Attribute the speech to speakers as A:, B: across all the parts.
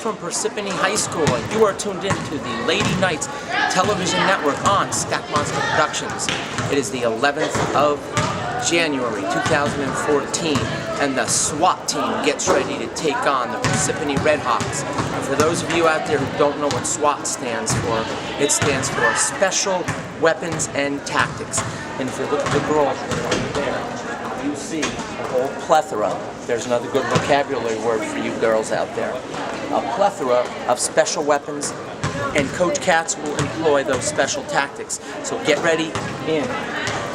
A: from Parsippany High School, and you are tuned in to the Lady Knights television network on Stack Monster Productions. It is the 11th of January 2014, and the SWAT team gets ready to take on the Parsippany Redhawks. And for those of you out there who don't know what SWAT stands for, it stands for Special Weapons and Tactics. And if you look at the girls right there, you see a whole plethora. There's another good vocabulary word for you girls out there. A plethora of special weapons, and Coach Katz will employ those special tactics. So get ready in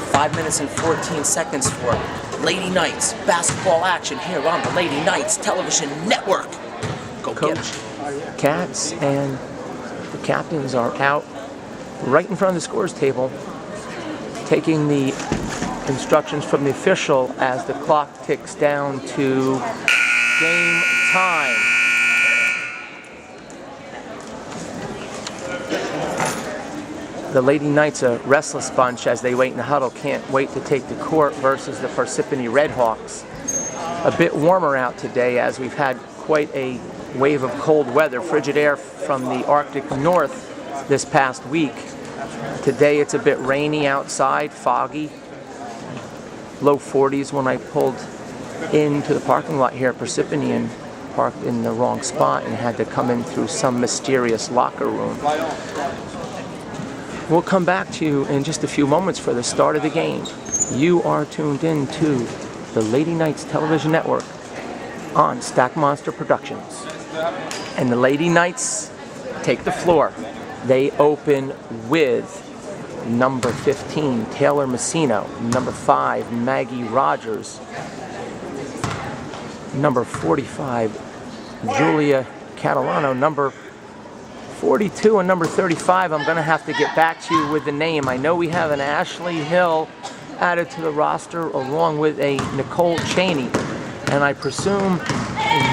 A: 5 minutes and 14 seconds for Lady Knights basketball action here on the Lady Knights television network. Go
B: Coach Katz and the captains are out right in front of the scores table, taking the instructions from the official as the clock ticks down to game time. The Lady Knights, a restless bunch as they wait in the huddle, can't wait to take the court versus the Parsippany Redhawks. A bit warmer out today as we've had quite a wave of cold weather, frigid air from the Arctic North this past week. Today it's a bit rainy outside, foggy, low 40s when I pulled into the parking lot here at Parsippany and parked in the wrong spot and had to come in through some mysterious locker room. We'll come back to you in just a few moments for the start of the game. You are tuned in to the Lady Knights television network on Stack Monster Productions. And the Lady Knights take the floor. They open with number 15, Taylor Messino, number 5, Maggie Rogers, number 45, Julia Catalano, number 42 and number 35. I'm going to have to get back to you with the name. I know we have an Ashley Hill added to the roster along with a Nicole Cheney, and I presume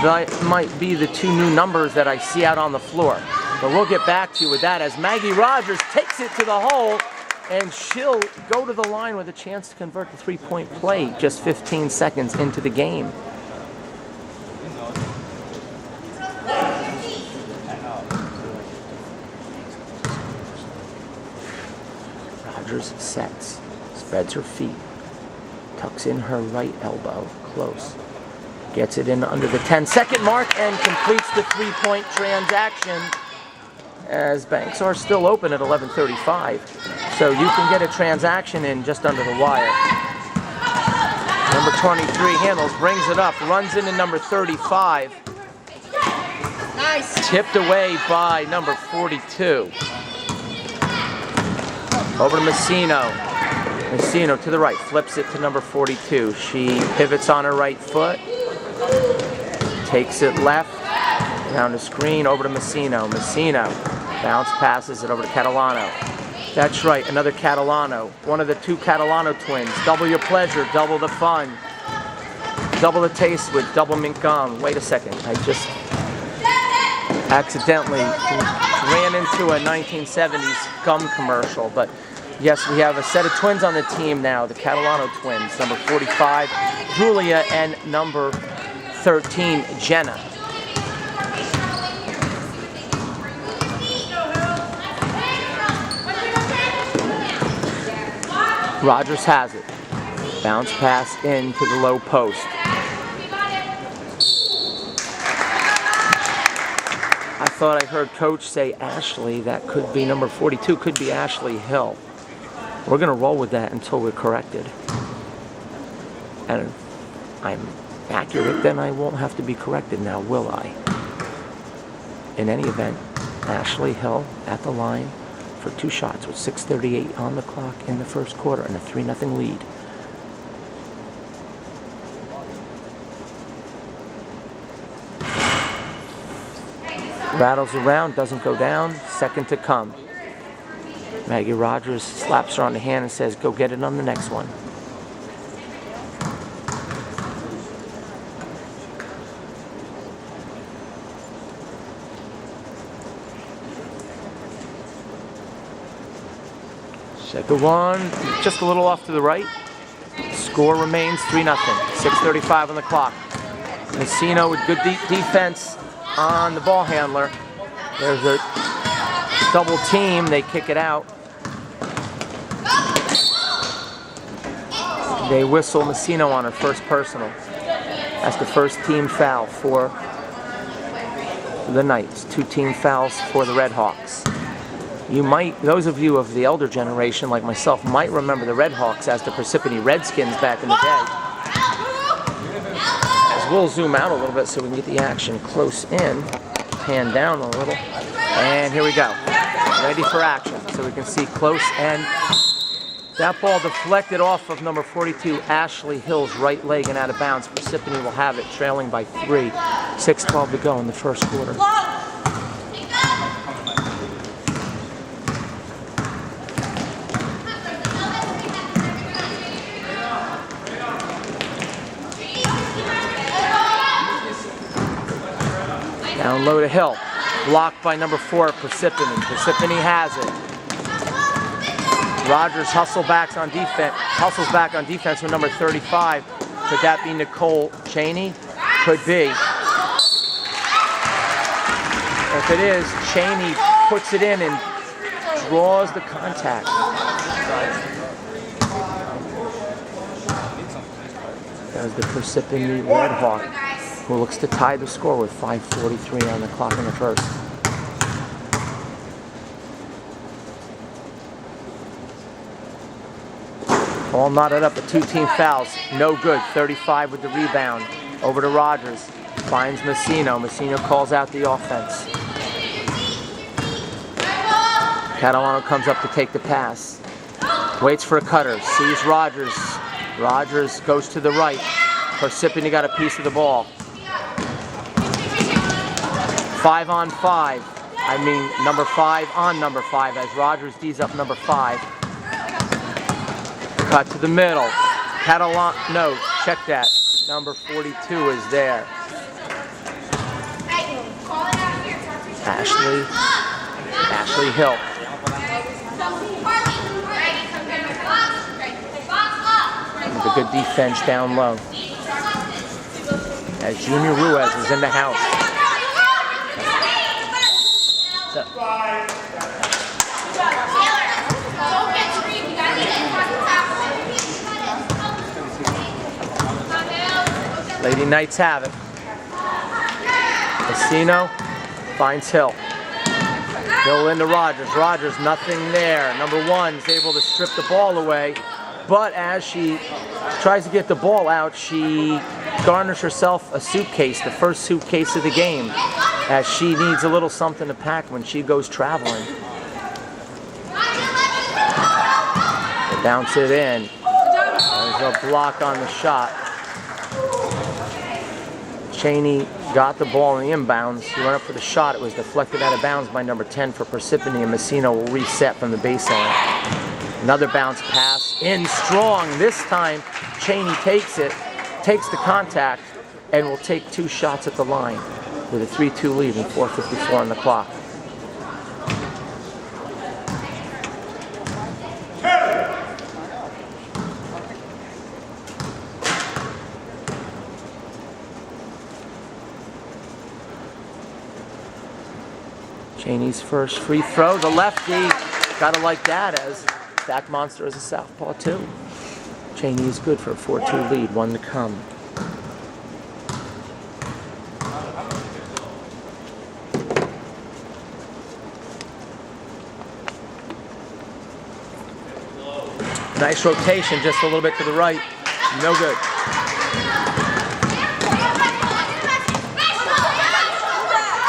B: that might be the two new numbers that I see out on the floor. But we'll get back to you with that as Maggie Rogers takes it to the hole, and she'll go to the line with a chance to convert the three-point play just 15 seconds into the game. Rogers sets, spreads her feet, tucks in her right elbow, close. Gets it in under the 10-second mark and completes the three-point transaction as banks are still open at 11:35. So you can get a transaction in just under the wire. Number 23 handles, brings it up, runs into number 35. Nice. Tipped away by number 42. Over to Messino. Messino to the right, flips it to number 42. She pivots on her right foot, takes it left, down the screen, over to Messino. Messino bounce passes it over to Catalano. That's right, another Catalano. One of the two Catalano twins. Double your pleasure, double the fun. Double the taste with double mint gum. Wait a second, I just accidentally ran into a 1970s gum commercial. But yes, we have a set of twins on the team now, the Catalano twins. Number 45, Julia, and number 13, Jenna. Rogers has it. Bounce pass into the low post. I thought I heard Coach say Ashley. That could be number 42, could be Ashley Hill. We're going to roll with that until we're corrected. And if I'm accurate, then I won't have to be corrected now, will I? In any event, Ashley Hill at the line for two shots with 6:38 on the clock in the first quarter and a 3-0 lead. Rattles around, doesn't go down, second to come. Maggie Rogers slaps her on the hand and says, go get it on the next one. Second one, just a little off to the right. Score remains 3-0. 6:35 on the clock. Messino with good defense on the ball handler. There's a double team. They kick it out. They whistle Messino on her first personal. That's the first team foul for the Knights. 2 team fouls for the Red Hawks. You might, those of you of the elder generation like myself, might remember the Red Hawks as the Parsippany Redskins back in the day. As we'll zoom out a little bit so we can get the action close in, pan down a little, and here we go. Ready for action, so we can see close, and that ball deflected off of number 42, Ashley Hill's right leg and out of bounds. Parsippany will have it, trailing by 3. 6:12 to go in the first quarter. Down low to Hill. Blocked by number 4, Parsippany. Parsippany has it. Rogers hustles back on defense with number 35. Could that be Nicole Cheney? Could be. If it is, Cheney puts it in and draws the contact. There's the Parsippany Red Hawk, who looks to tie the score with 5:43 on the clock in the first. All knotted up at 2 team fouls. No good. 35 with the rebound. Over to Rogers. Finds Messino. Messino calls out the offense. Catalano comes up to take the pass. Waits for a cutter. Sees Rogers. Rogers goes to the right. Parsippany got a piece of the ball. 5 on 5. I mean number 5 on number 5 as Rogers D's up number 5. Cut to the middle. No, check that. Number 42 is there. Ashley Hill. With a good defense down low. As Junior Ruiz is in the house. Lady Knights have it. Messino finds Hill. Hill into Rogers. Rogers, nothing there. Number 1 is able to strip the ball away, but as she tries to get the ball out, she garners herself a suitcase, the first suitcase of the game, as she needs a little something to pack when she goes traveling. They bounce it in. There's a block on the shot. Cheney got the ball in the inbounds. He went up for the shot. It was deflected out of bounds by number 10 for Parsippany, and Messino will reset from the baseline. Another bounce pass in strong. This time, Cheney takes it, takes the contact, and will take 2 shots at the line with a 3-2 lead and 4:54 on the clock. Cheney's first free throw, the lefty. Gotta like that, as Stack Monster is a southpaw too. Cheney is good for a 4-2 lead, 1 to come. Nice rotation, just a little bit to the right. No good.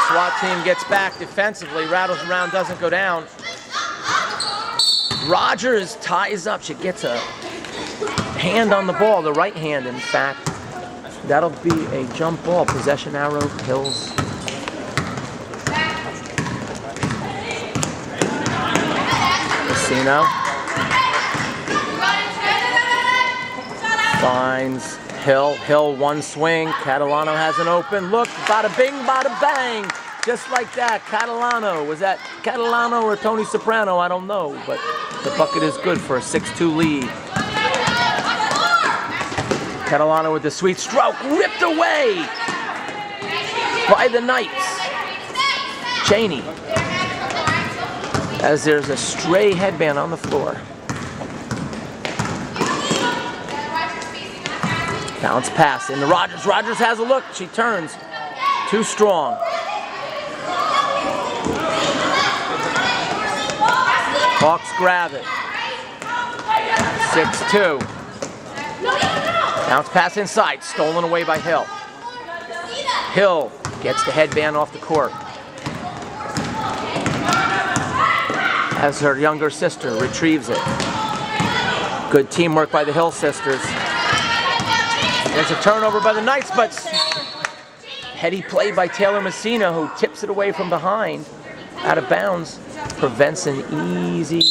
B: SWAT team gets back defensively, rattles around, doesn't go down. Rogers ties up. She gets a hand on the ball, the right hand, in fact. That'll be a jump ball. Possession arrow, Hills. Messino finds Hill. Hill, 1 swing. Catalano has an open look. Bada bing, bada bang. Just like that. Catalano. Was that Catalano or Tony Soprano? I don't know. But the bucket is good for a 6-2 lead. Catalano with the sweet stroke. Ripped away. by the Knights. Cheney. As there's a stray headband on the floor. Bounce pass into Rogers. Rogers has a look. She turns. Too strong. Hawks grab it. 6-2. Bounce pass inside. Stolen away by Hill. Hill gets the headband off the court. As her younger sister retrieves it. Good teamwork by the Hill sisters. There's a turnover by the Knights, but heady play by Taylor Messina, who tips it away from behind, out of bounds, prevents an easy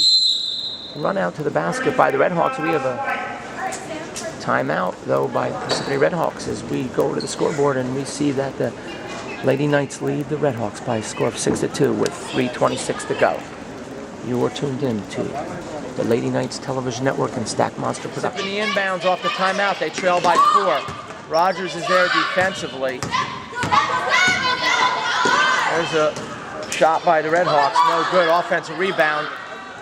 B: run out to the basket by the Redhawks. We have a timeout, though, by Parsippany Redhawks as we go to the scoreboard and we see that the Lady Knights lead the Redhawks by a score of 6-2 with 3:26 to go. You are tuned in to the Lady Knights Television Network and Stack Monster Productions. The inbounds off the timeout, they trail by 4. Rogers is there defensively. There's a shot by the Redhawks, no good. Offensive rebound,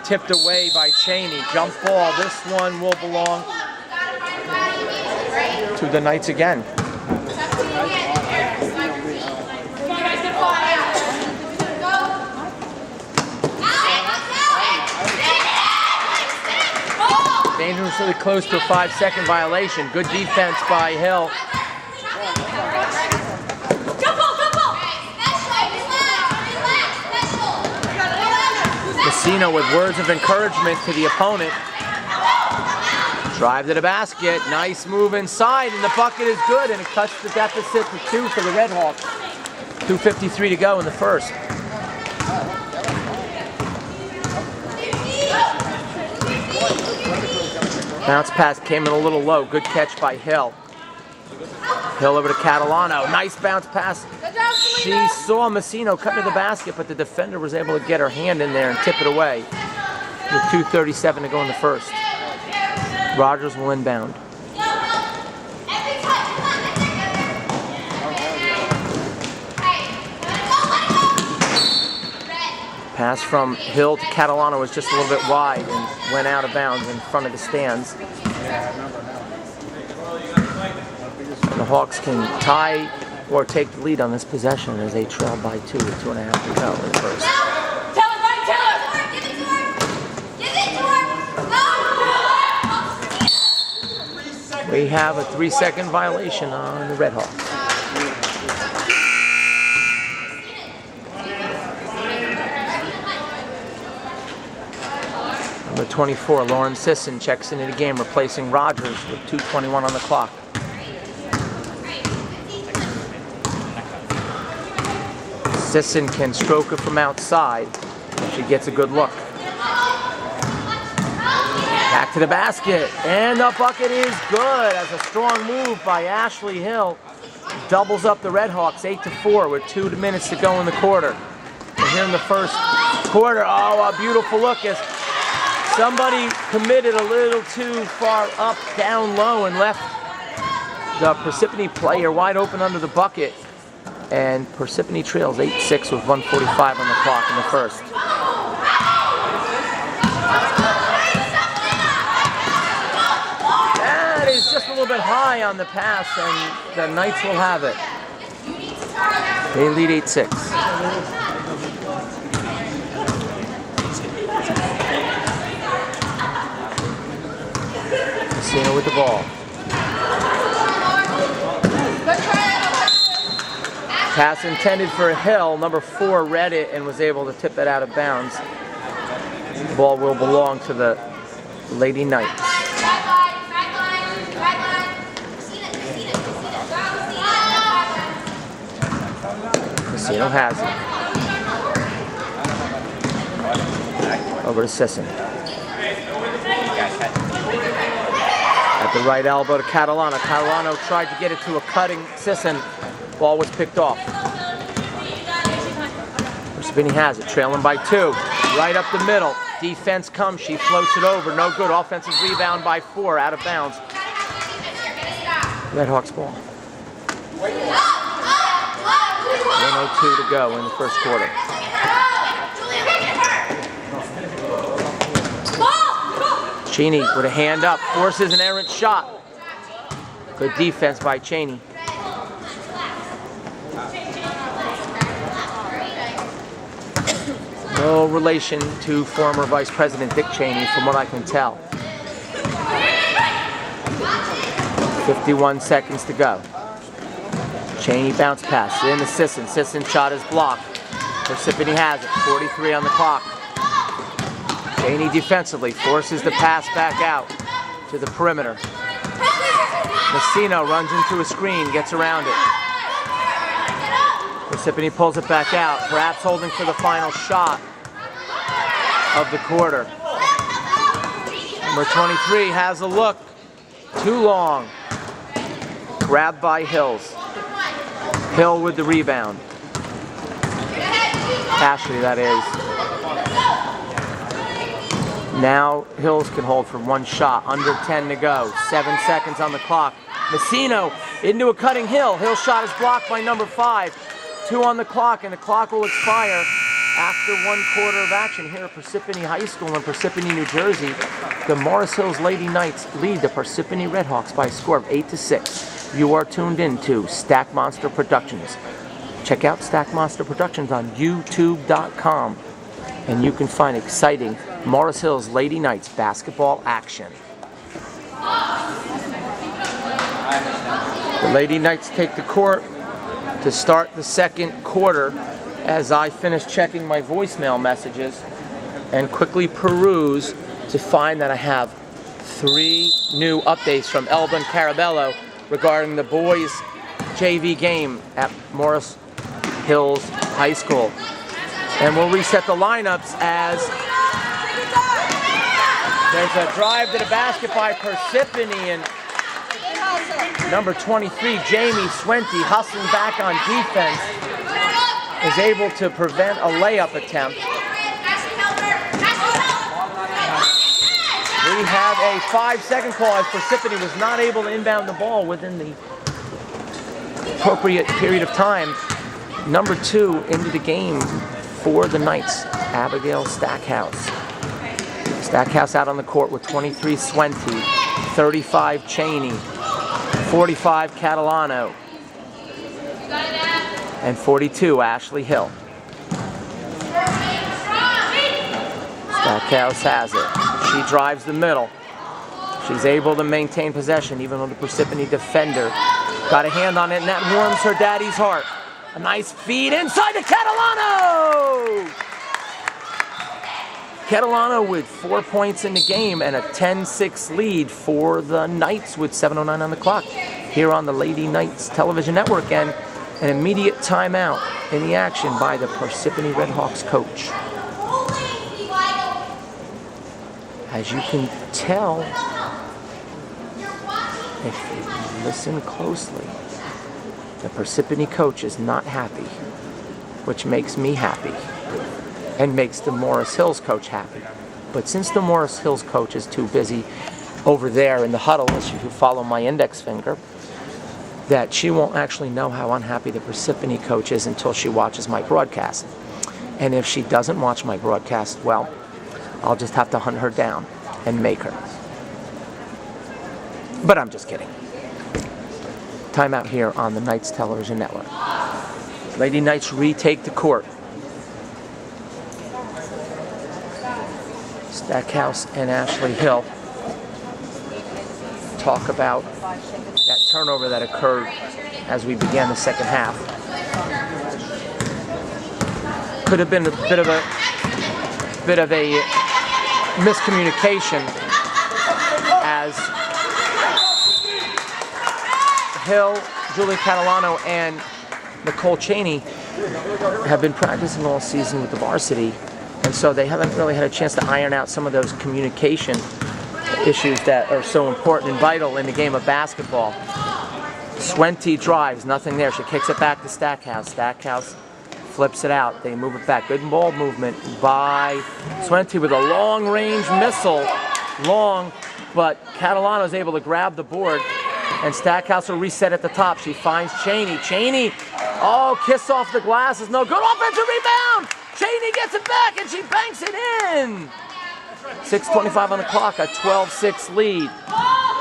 B: tipped away by Cheney. Jump ball, this one will belong to the Knights again. Dangerously close to a 5-second violation. Good defense by Hill. Messina with words of encouragement to the opponent. Drive to the basket. Nice move inside, and the bucket is good, and it cuts the deficit to 2 for the Redhawks. 2:53 to go in the first. Bounce pass came in a little low. Good catch by Hill. Hill over to Catalano. Nice bounce pass. She saw Messina cut to the basket, but the defender was able to get her hand in there and tip it away. With 2:37 to go in the first. Rogers will inbound. Pass from Hill to Catalano was just a little bit wide and went out of bounds in front of the stands. The Hawks can tie or take the lead on this possession as they trail by 2 with 2.5 to go in the first. We have a 3-second violation on the Redhawks. Number 24, Lauren Sisson checks into the game, replacing Rogers with 2:21 on the clock. Sisson can stroke it from outside. She gets a good look. Back to the basket, and the bucket is good as a strong move by Ashley Hill. Doubles up the Redhawks 8-4 with 2 minutes to go in the quarter. And here in the first quarter, oh, a beautiful look as somebody committed a little too far up, down low, and left the Parsippany player wide open under the bucket. And Parsippany trails 8-6 with 1:45 on the clock in the first. That is just a little bit high on the pass, and the Knights will have it. They lead 8-6. Messina with the ball. Pass intended for Hill. Number 4 read it and was able to tip it out of bounds. The ball will belong to the Lady Knights. Messina has it. Over to Sisson. At the right elbow to Catalano. Catalano tried to get it to a cutting Sisson. Ball was picked off. Parsippany has it, trailing by 2. Right up the middle. Defense comes, she floats it over. No good. Offensive rebound by 4, out of bounds. Redhawks ball. 7:02 to go in the first quarter. Cheney with a hand up, forces an errant shot. Good defense by Cheney. No relation to former Vice President Dick Cheney, from what I can tell. 51 seconds to go. Cheney bounce pass in to Sisson. Sisson shot is blocked. Parsippany has it. 43 on the clock. Cheney defensively forces the pass back out to the perimeter. Messino runs into a screen, gets around it. Parsippany pulls it back out, perhaps holding for the final shot of the quarter. Number 23 has a look. Too long. Grabbed by Hills. Hill with the rebound. Ashley, that is. Now Hills can hold for one shot. Under 10 to go. 7 seconds on the clock. Messino into a cutting Hill. Hill's shot is blocked by number 5. 2 on the clock, and the clock will expire after 1 quarter of action here at Parsippany High School in Parsippany, New Jersey. The Morris Hills Lady Knights lead the Parsippany Redhawks by a score of 8-6. You are tuned in to Stack Monster Productions. Check out Stack Monster Productions on YouTube.com, and you can find exciting Morris Hills Lady Knights basketball action. The Lady Knights take the court to start the second quarter as I finish checking my voicemail messages and quickly peruse to find that I have 3 new updates from Elba and Carabello regarding the boys' JV game at Morris Hills High School. And we'll reset the lineups as there's a drive to the basket by Parsippany, and number 23, Jaime Swenty, hustling back on defense, is able to prevent a layup attempt. We have a 5-second call as Parsippany was not able to inbound the ball within the appropriate period of time. Number 2 into the game for the Knights, Abigail Stackhouse. Stackhouse out on the court with 23 Swenty, 35 Cheney, 45 Catalano, and 42 Ashley Hill. Stackhouse has it. She drives the middle. She's able to maintain possession even though the Parsippany defender got a hand on it, and that warms her daddy's heart. A nice feed inside to Catalano! Catalano with 4 points in the game and a 10-6 lead for the Knights with 7:09 on the clock here on the Lady Knights television network, and an immediate timeout in the action by the Parsippany Redhawks coach. As you can tell, if you listen closely, the Parsippany coach is not happy, which makes me happy and makes the Morris Hills coach happy. But since the Morris Hills coach is too busy over there in the huddle, as you follow my index finger, that she won't actually know how unhappy the Parsippany coach is until she watches my broadcast. And if she doesn't watch my broadcast, well, I'll just have to hunt her down and make her. But I'm just kidding. Timeout here on the Knights television network. Lady Knights retake the court. Stackhouse and Ashley Hill talk about that turnover that occurred as we began the second half. Could have been a bit of a miscommunication, as Hill, Julie Catalano, and Nicole Cheney have been practicing all season with the varsity, and so they haven't really had a chance to iron out some of those communication issues that are so important and vital in the game of basketball. Swenty drives, nothing there. She kicks it back to Stackhouse. Stackhouse flips it out. They move it back. Good ball movement by Swenty with a long-range missile. Long, but Catalano is able to grab the board, and Stackhouse will reset at the top. She finds Cheney. Cheney Oh, kiss off the glass is no good. Offensive rebound. Cheney gets it back and she banks it in. 6:25 on the clock, a 12-6 lead.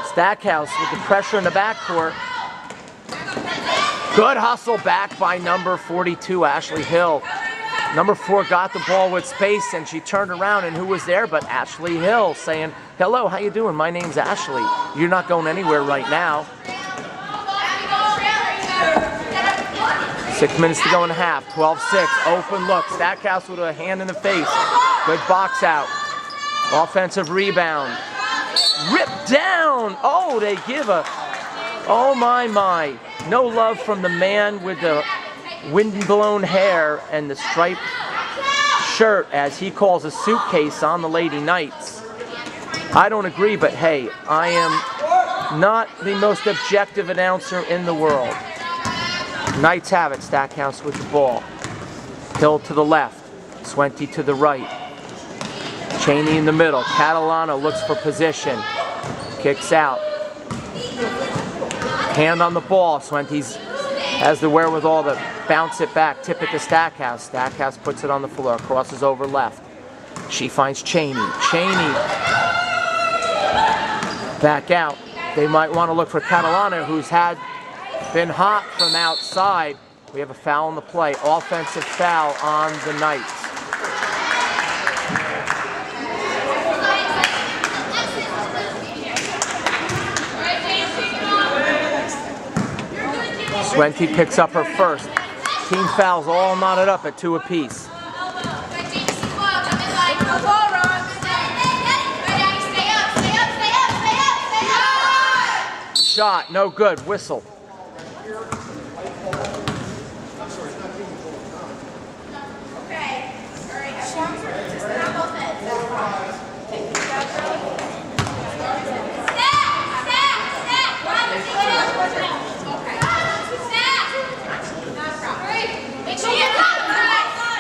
B: Stackhouse with the pressure in the backcourt. Good hustle back by number 42, Ashley Hill. Number 4 got the ball with space and she turned around and who was there but Ashley Hill saying, hello, how you doing? My name's Ashley. You're not going anywhere right now. 6 minutes to go in the half, 12-6, open look. Stackhouse with a hand in the face. Good box out. Offensive rebound. Ripped down. Oh, they give a, oh my. No love from the man with the wind-blown hair and the striped shirt, as he calls a suitcase on the Lady Knights. I don't agree, but hey, I am not the most objective announcer in the world. Knights have it. Stackhouse with the ball. Hill to the left. Swenty to the right. Cheney in the middle. Catalano looks for position. Kicks out. Hand on the ball. Swenty's has the wherewithal to bounce it back, tip it to Stackhouse. Stackhouse puts it on the floor, crosses over left. She finds Cheney. Cheney back out. They might want to look for Catalano, who's been hot from outside. We have a foul in the play. Offensive foul on the Knights. Swenty picks up her first. Team fouls all knotted up at 2 apiece. Shot, no good. Whistle.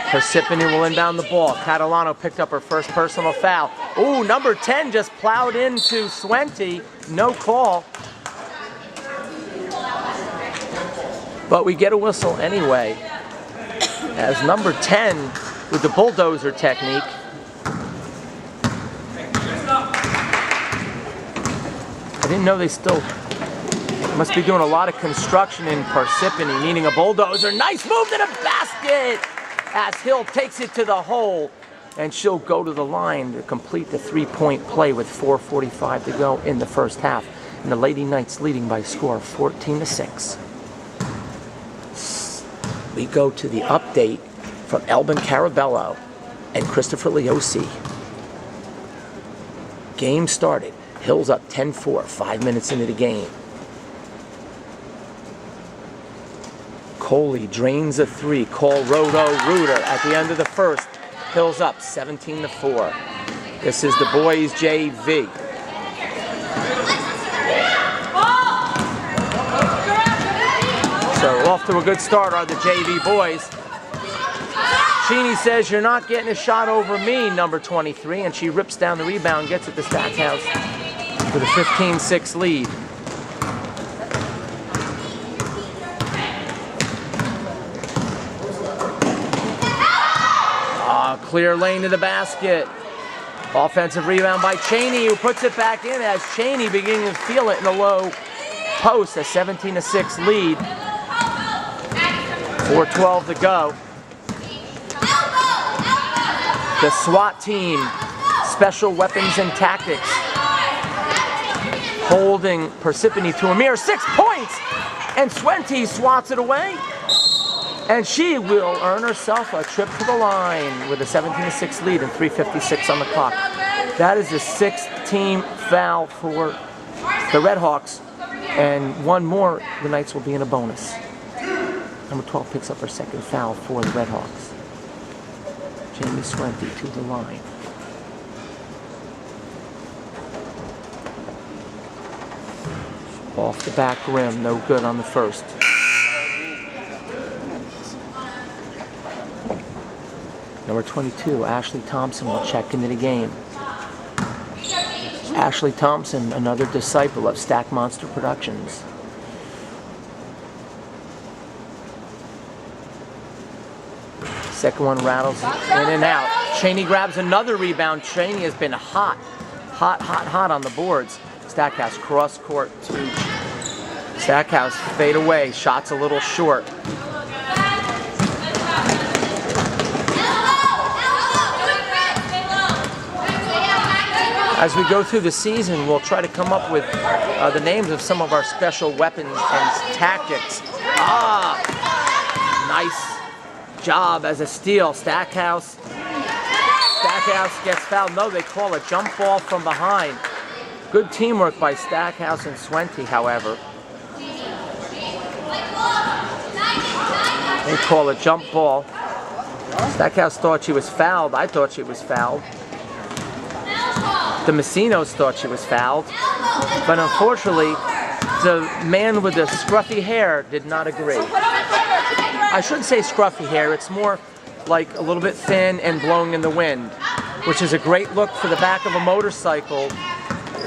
B: Parsippany will inbound the ball. Catalano picked up her first personal foul. Ooh, number 10 just plowed into Swenty. No call. But we get a whistle anyway, as number 10 with the bulldozer technique. I didn't know they still must be doing a lot of construction in Parsippany, needing a bulldozer. Nice move to the basket as Hill takes it to the hole, and she'll go to the line to complete the 3-point play with 4:45 to go in the first half. And the Lady Knights leading by a score of 14-6. We go to the update from Elvin Carabello and Christopher Leosi. Game started. Hill's up 10-4, 5 minutes into the game. Coley drains a 3. Call Roto Rooter at the end of the first. Hill's up 17-4. This is the boys JV. So off to a good start are the JV boys. Cheney says, you're not getting a shot over me, number 23, and she rips down the rebound, gets it to Stackhouse with a 15-6 lead. Clear lane to the basket. Offensive rebound by Cheney, who puts it back in as Cheney beginning to feel it in the low post. A 17-6 lead. 4:12 to go. The SWAT team, Special Weapons and Tactics, holding Parsippany to a mere 6 points. And Swenty swats it away. And she will earn herself a trip to the line with a 17-6 lead and 3:56 on the clock. That is the 6th team foul for the Redhawks. And one more, the Knights will be in a bonus. Number 12 picks up her second foul for the Redhawks. Jaime Swenty to the line. Off the back rim, no good on the first. Number 22, Ashley Thompson will check into the game. Ashley Thompson, another disciple of Stack Monster Productions. Second one rattles in and out. Cheney grabs another rebound. Cheney has been hot on the boards. Stackhouse cross court to Stackhouse, fade away. Shot's a little short. As we go through the season, we'll try to come up with the names of some of our special weapons and tactics. Nice job as a steal. Stackhouse gets fouled. No, they call a jump ball from behind. Good teamwork by Stackhouse and Swenty, however. They call a jump ball. Stackhouse thought she was fouled. I thought she was fouled. The Messinos thought she was fouled. But unfortunately, the man with the scruffy hair did not agree. I shouldn't say scruffy hair. It's more like a little bit thin and blowing in the wind, which is a great look for the back of a motorcycle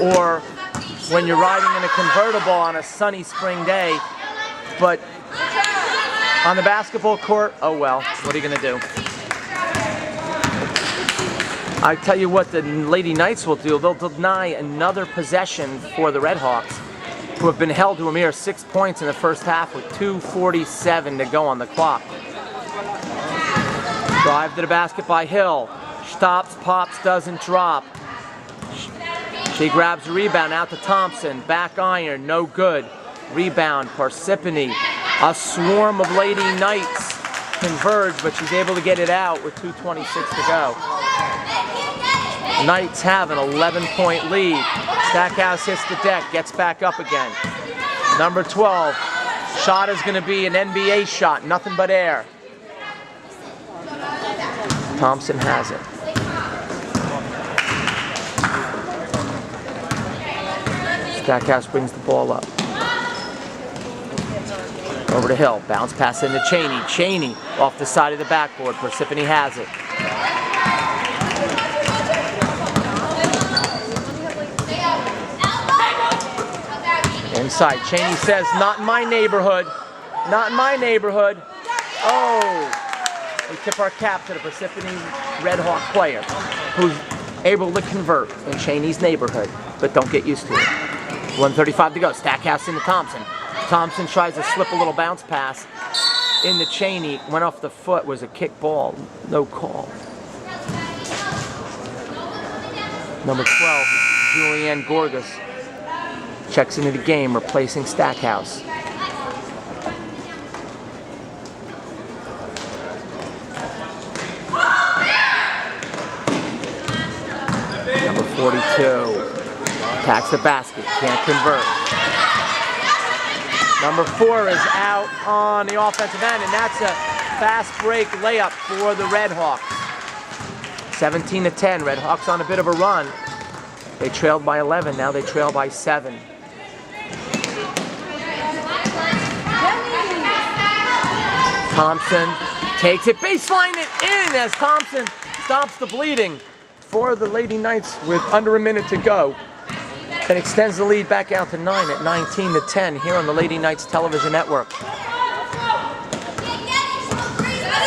B: or when you're riding in a convertible on a sunny spring day. But on the basketball court, oh well, what are you going to do? I tell you what the Lady Knights will do. They'll deny another possession for the Red Hawks, who have been held to a mere 6 points in the first half with 2:47 to go on the clock. Drive to the basket by Hill. Stops, pops, doesn't drop. She grabs a rebound out to Thompson. Back iron, no good. Rebound, Parsippany. A swarm of Lady Knights converge, but she's able to get it out with 2:26 to go. Knights have an 11-point lead. Stackhouse hits the deck, gets back up again. Number 12. Shot is going to be an NBA shot, nothing but air. Thompson has it. Stackhouse brings the ball up. Over to Hill. Bounce pass into Cheney. Cheney off the side of the backboard. Parsippany has it. Inside. Cheney says, not in my neighborhood. Not in my neighborhood. Oh! We tip our cap to the Parsippany Red Hawk player who's able to convert in Cheney's neighborhood, but don't get used to it. 1:35 to go. Stackhouse into Thompson. Thompson tries to slip a little bounce pass into Cheney. Went off the foot, was a kick ball. No call. Number 12, Julianne Gorgas, checks into the game, replacing Stackhouse. Number 42, attacks the basket, can't convert. Number 4 is out on the offensive end, and that's a fast break layup for the Red Hawks. 17-10, Red Hawks on a bit of a run. They trailed by 11, now they trail by 7. Thompson takes it, baseline it in as Thompson stops the bleeding for the Lady Knights with under a minute to go. And extends the lead back out to 9 at 19-10 here on the Lady Knights television network.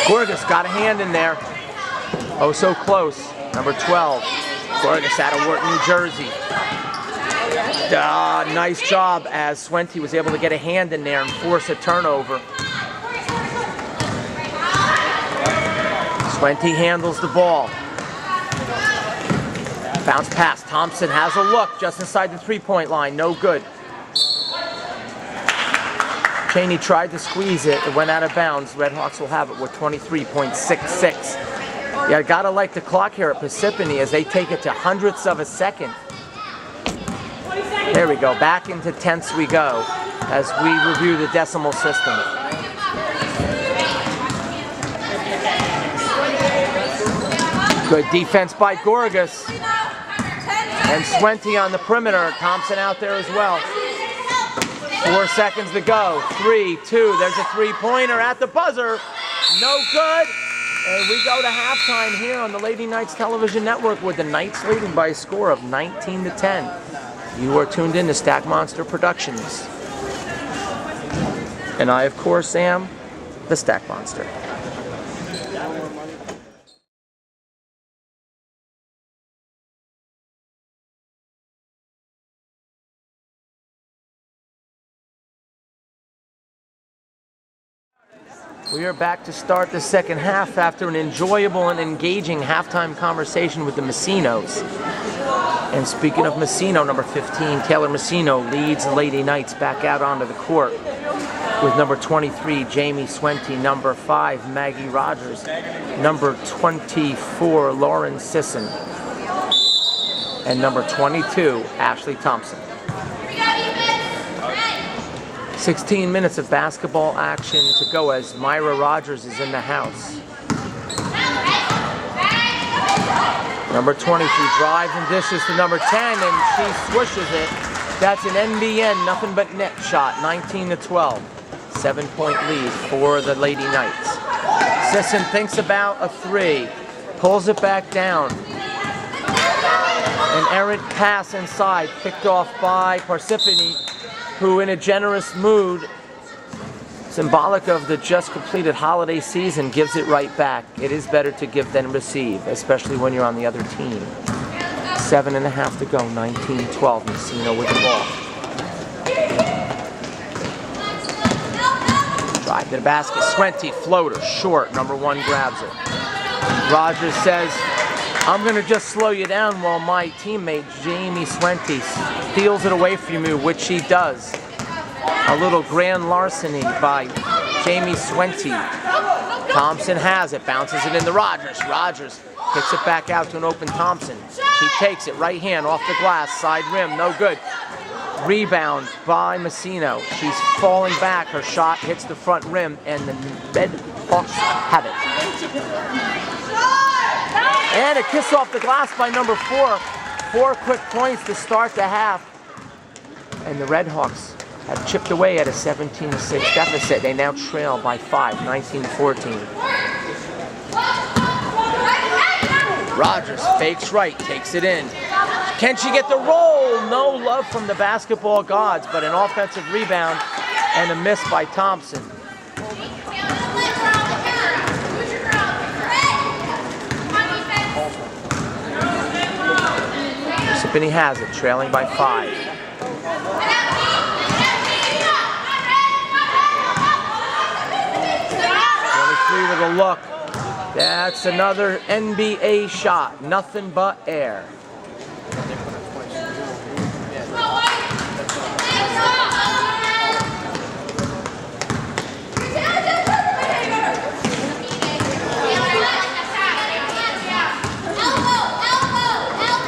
B: Gorgas got a hand in there. Oh, so close. Number 12. Gorgas out of Wharton, New Jersey. Nice job as Swenty was able to get a hand in there and force a turnover. Swenty handles the ball. Bounce pass. Thompson has a look just inside the three-point line. No good. Cheney tried to squeeze it. It went out of bounds. Red Hawks will have it with 23.66. Yeah, gotta like the clock here at Parsippany as they take it to hundredths of a second. There we go. Back into tenths we go as we review the decimal system. Good defense by Gorgas. And Swenty on the perimeter. Thompson out there as well. 4 seconds to go. 3, 2. There's a three-pointer at the buzzer. No good. And we go to halftime here on the Lady Knights television network with the Knights leading by a score of 19-10. You are tuned in to Stack Monster Productions. And I, of course, am the Stack Monster. We are back to start the second half after an enjoyable and engaging halftime conversation with the Messinos. And speaking of Messino, number 15, Taylor Messino leads the Lady Knights back out onto the court with number 23, Jaime Swenty, number 5, Maggie Rogers, number 24, Lauren Sisson, and number 22, Ashley Thompson. 16 minutes of basketball action to go as Myra Rogers is in the house. Number 23 drives and dishes to number 10, and she swishes it. That's an NBN, nothing but net shot, 19-12. 7-point lead for the Lady Knights. Sisson thinks about a three, pulls it back down. An errant pass inside, picked off by Parsippany, who in a generous mood, symbolic of the just completed holiday season, gives it right back. It is better to give than receive, especially when you're on the other team. 7.5 to go, 19-12, Messino with the ball. Drive to the basket, Swenty, floater, short, number 1 grabs it. Rogers says, I'm going to just slow you down while my teammate, Jaime Swenty, steals it away from you, which she does. A little grand larceny by Jaime Swenty. Thompson has it, bounces it into Rogers. Rogers kicks it back out to an open Thompson. She takes it, right hand off the glass, side rim, no good. Rebound by Messino. She's falling back, her shot hits the front rim, and the Red Hawks have it. And a kiss off the glass by number 4. 4 quick points to start the half. And the Red Hawks have chipped away at a 17-6 deficit. They now trail by 5, 19-14. Rogers fakes right, takes it in. Can she get the roll? No love from the basketball gods, but an offensive rebound and a miss by Thompson. Parsippany has it, trailing by 5. With a look. That's another NBA shot. Nothing but air.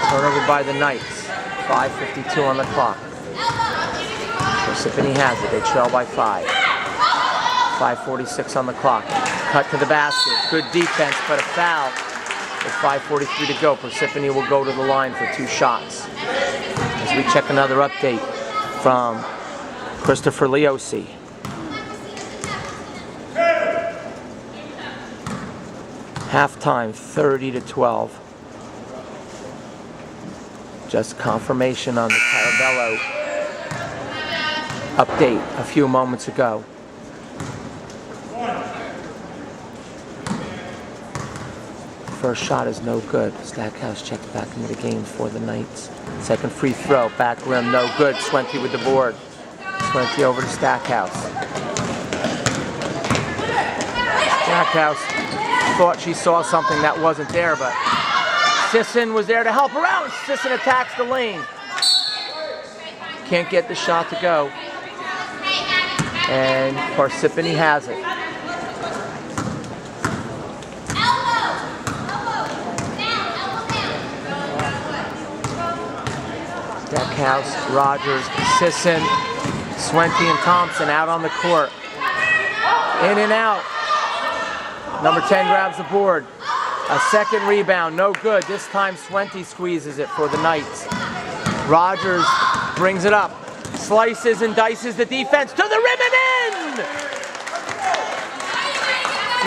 B: Turnover by the Knights. 5:52 on the clock. Parsippany has it. They trail by 5. 5:46 on the clock. Cut to the basket. Good defense, but a foul. With 5:43 to go, Parsippany will go to the line for 2 shots. As we check another update from Christopher Leosi. Halftime, 30-12. Just confirmation on the Carabello update a few moments ago. First shot is no good. Stackhouse checks back into the game for the Knights. Second free throw, back rim, no good. Swenty with the board. Swenty over to Stackhouse. Stackhouse thought she saw something that wasn't there, but Sisson was there to help her out. Sisson attacks the lane. Can't get the shot to go. And Parsippany has it. Stackhouse, Rogers, Sisson, Swenty, and Thompson out on the court. In and out. Number 10 grabs the board. A second rebound, no good. This time Swenty squeezes it for the Knights. Rogers brings it up. Slices and dices the defense to the rim and in!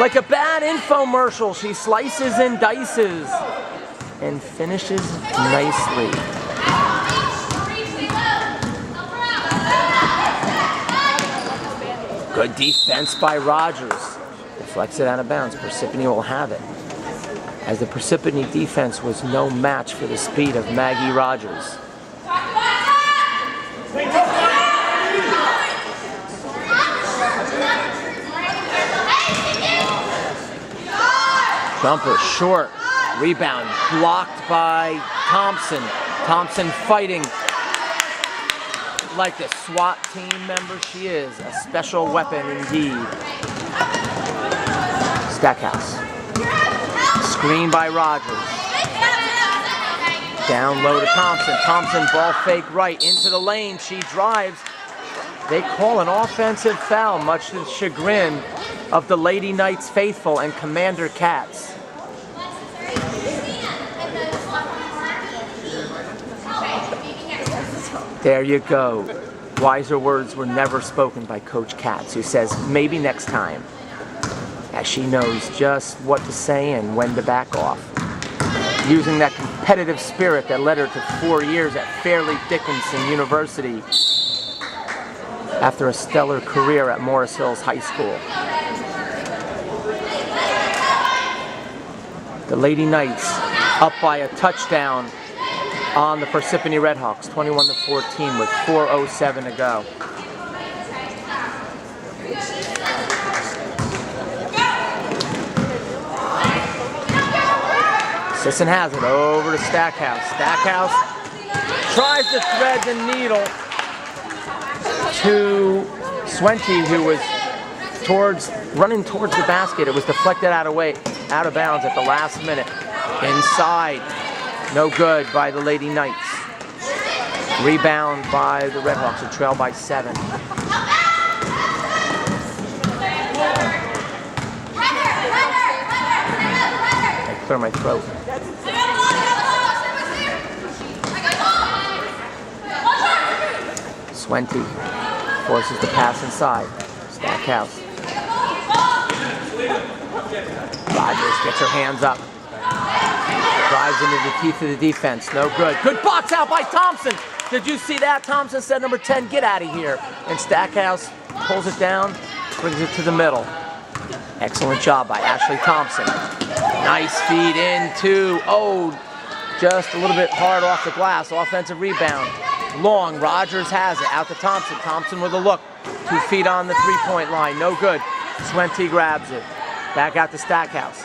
B: Like a bad infomercial, she slices and dices and finishes nicely. Good defense by Rogers. Deflects it out of bounds. Parsippany will have it. As the Parsippany defense was no match for the speed of Maggie Rogers. Jumper short. Rebound blocked by Thompson. Thompson fighting like the SWAT team member she is. A special weapon indeed. Stackhouse. Screen by Rogers. Down low to Thompson. Thompson ball fake right into the lane. She drives. They call an offensive foul, much to the chagrin of the Lady Knights faithful and Commander Cats. There you go. Wiser words were never spoken by Coach Katz, who says maybe next time, as she knows just what to say and when to back off. Using that competitive spirit that led her to 4 years at Fairleigh Dickinson University after a stellar career at Morris Hills High School. The Lady Knights up by a touchdown on the Parsippany Redhawks, 21-14 with 4:07 to go. Sisson has it over to Stackhouse. Stackhouse tries to thread the needle to Swenty, who was running towards the basket. It was deflected out of bounds at the last minute. Inside, no good by the Lady Knights. Rebound by the Redhawks, who trail by 7. I clear my throat. Swenty forces the pass inside. Stackhouse. Rogers gets her hands up. Drives into the teeth of the defense. No good. Good box out by Thompson. Did you see that? Thompson said, number 10, get out of here. And Stackhouse pulls it down, brings it to the middle. Excellent job by Ashley Thompson. Nice feed into, just a little bit hard off the glass. Offensive rebound. Long, Rogers has it, out to Thompson. Thompson with a look. 2 feet on the three-point line, no good. Swenty grabs it. Back out to Stackhouse.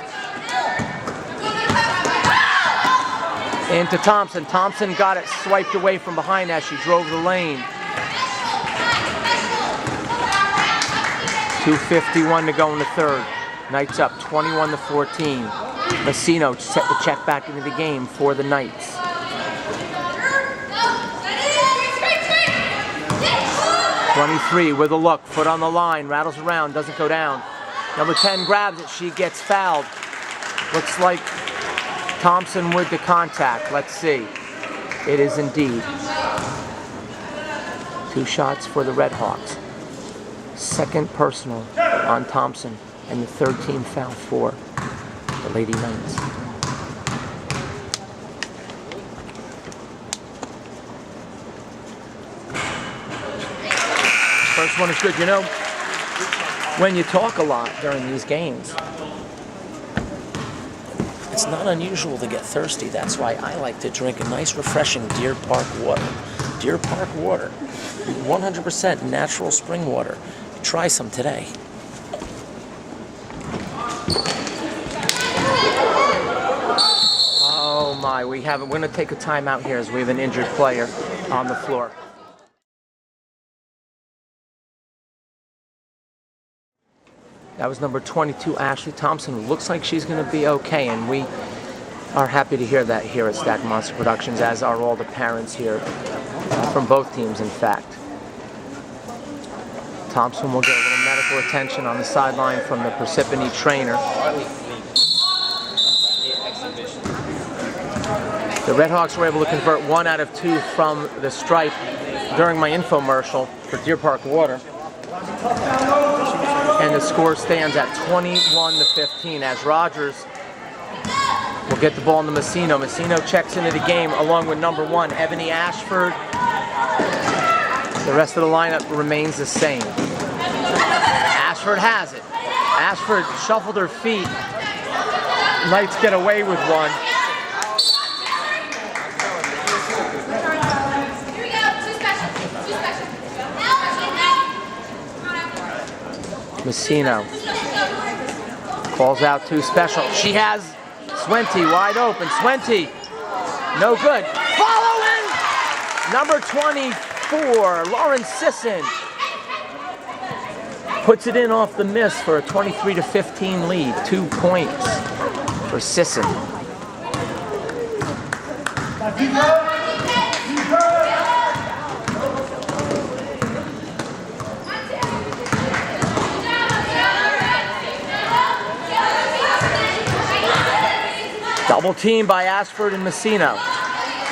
B: Into Thompson. Thompson got it swiped away from behind as she drove the lane. 2:51 to go in the third. Knights up 21-14. Messino set the check back into the game for the Knights. .23 with a look, foot on the line, rattles around, doesn't go down. Number 10 grabs it, she gets fouled. Looks like Thompson with the contact. Let's see. It is indeed. 2 shots for the Redhawks. Second personal on Thompson, and the third team foul for the Lady Knights. First one is good. You know, when you talk a lot during these games, it's not unusual to get thirsty. That's why I like to drink a nice, refreshing Deer Park water. Deer Park water, 100% natural spring water. Try some today. Oh my, we're going to take a timeout here as we have an injured player on the floor. That was number 22, Ashley Thompson. Looks like she's going to be okay, and we are happy to hear that here at Stack Monster Productions, as are all the parents here from both teams, in fact. Thompson will get a little medical attention on the sideline from the Parsippany trainer. The Redhawks were able to convert 1 out of 2 from the stripe during my infomercial for Deer Park Water. And the score stands at 21-15 as Rogers will get the ball into Messino. Messino checks into the game along with number 1, Ebony Ashford. The rest of the lineup remains the same. Ashford has it. Ashford shuffled her feet. Knights get away with one. Messino Calls out to special. She has Swenty wide open. Swenty, no good. Following! Number 24, Lauren Sisson. Puts it in off the miss for a 23-15 lead. 2 points for Sisson. Double team by Ashford and Messino.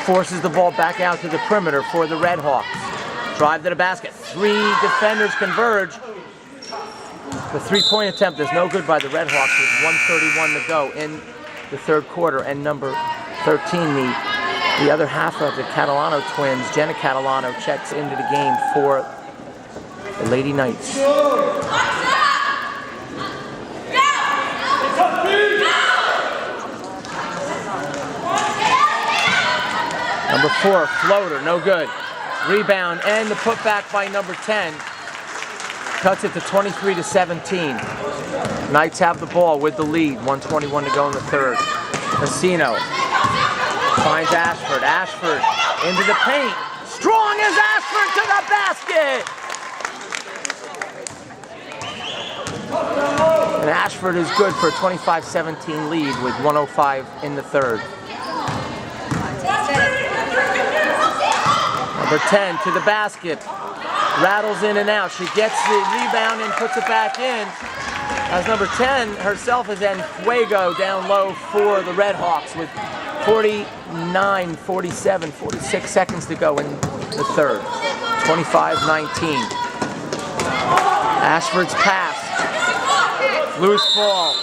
B: Forces the ball back out to the perimeter for the Red Hawks. Drive to the basket. 3 defenders converge. The 3-point attempt is no good by the Red Hawks with 1:31 to go in the third quarter. And number 13, the other half of the Catalano twins, Jenna Catalano, checks into the game for the Lady Knights. Number 4, floater, no good. Rebound and the putback by number 10. Cuts it to 23-17. Knights have the ball with the lead. 1:21 to go in the third. Messino finds Ashford. Ashford into the paint. Strong as Ashford to the basket. And Ashford is good for a 25-17 lead with 1:05 in the third. Number 10 to the basket. Rattles in and out. She gets the rebound and puts it back in. As number 10 herself is in fuego down low for the Red Hawks with 49, 47, 46 seconds to go in the third. 25-19. Ashford's pass. Loose ball.